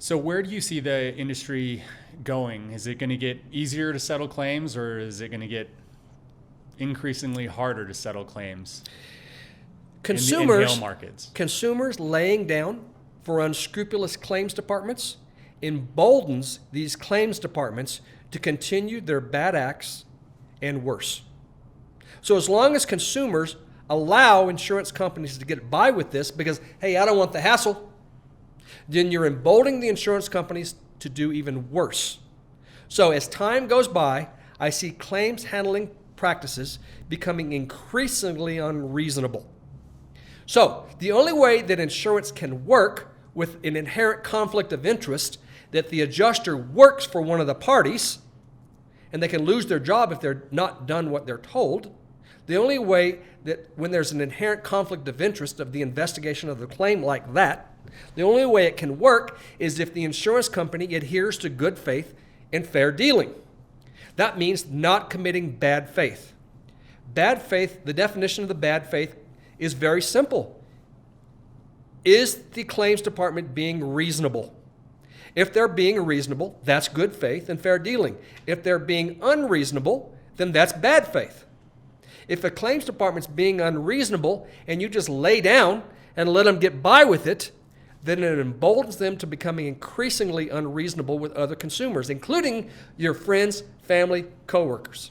So where do you see the industry going? Is it going to get easier to settle claims, or is it going to get increasingly harder to settle claims in hail markets? Consumers laying down for unscrupulous claims departments emboldens these claims departments to continue their bad acts and worse. So as long as consumers allow insurance companies to get by with this because, hey, I don't want the hassle, then you're emboldening the insurance companies to do even worse. So as time goes by, I see claims handling practices becoming increasingly unreasonable. So the only way that insurance can work with an inherent conflict of interest, that the adjuster works for one of the parties and they can lose their job if they're not done what they're told, the only way that when there's an inherent conflict of interest of the investigation of the claim like that, the only way it can work is if the insurance company adheres to good faith and fair dealing. That means not committing bad faith. Bad faith, the definition of the bad faith is very simple. Is the claims department being reasonable? If they're being reasonable, that's good faith and fair dealing. If they're being unreasonable, then that's bad faith. If a claims department's being unreasonable and you just lay down and let them get by with it, then it emboldens them to becoming increasingly unreasonable with other consumers, including your friends, family, coworkers.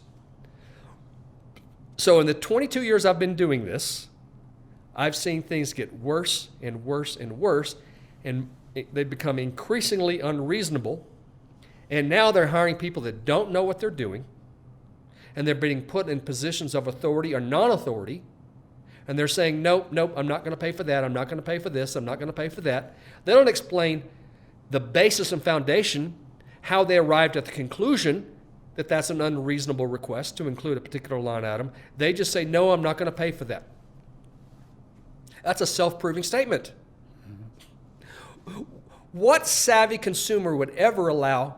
So in the 22 years I've been doing this, I've seen things get worse and worse and worse, and they become increasingly unreasonable. And now they're hiring people that don't know what they're doing, and they're being put in positions of authority or non-authority. And they're saying, nope, I'm not going to pay for that. I'm not going to pay for this. I'm not going to pay for that. They don't explain the basis and foundation, how they arrived at the conclusion that that's an unreasonable request to include a particular line item. They just say, no, I'm not going to pay for that. That's a self-proving statement. Mm-hmm. What savvy consumer would ever allow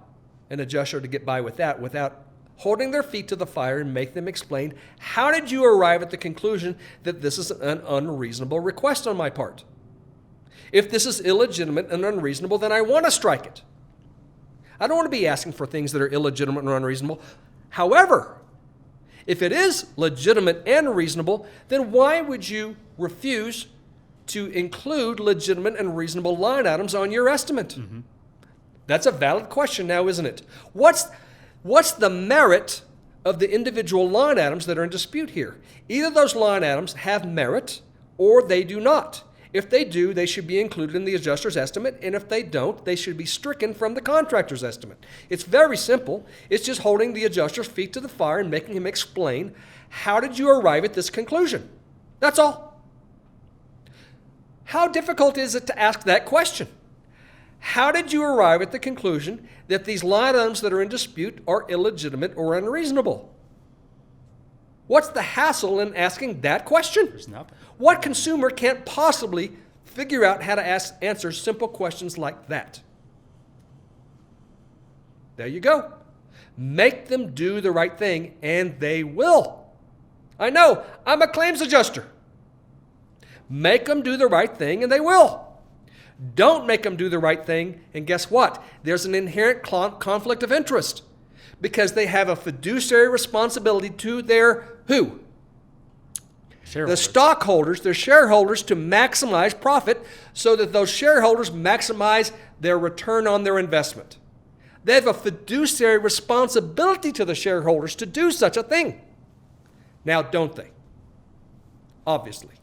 an adjuster to get by with that without holding their feet to the fire and make them explain, how did you arrive at the conclusion that this is an unreasonable request on my part? If this is illegitimate and unreasonable, then I want to strike it. I don't want to be asking for things that are illegitimate and unreasonable. However, if it is legitimate and reasonable, then why would you refuse to include legitimate and reasonable line items on your estimate? Mm-hmm. That's a valid question now, isn't it? What's the merit of the individual line items that are in dispute here? Either those line items have merit or they do not. If they do, they should be included in the adjuster's estimate, and if they don't, they should be stricken from the contractor's estimate. It's very simple. It's just holding the adjuster's feet to the fire and making him explain, how did you arrive at this conclusion? That's all. How difficult is it to ask that question? How did you arrive at the conclusion that these line items that are in dispute are illegitimate or unreasonable? What's the hassle in asking that question? There's nothing. What consumer can't possibly figure out how to answer simple questions like that? There you go. Make them do the right thing, and they will. I know, I'm a claims adjuster. Make them do the right thing, and they will. Don't make them do the right thing, and guess what? There's an inherent conflict of interest because they have a fiduciary responsibility to their who? The stockholders, their shareholders, to maximize profit so that those shareholders maximize their return on their investment. They have a fiduciary responsibility to the shareholders to do such a thing. Now, don't they? Obviously.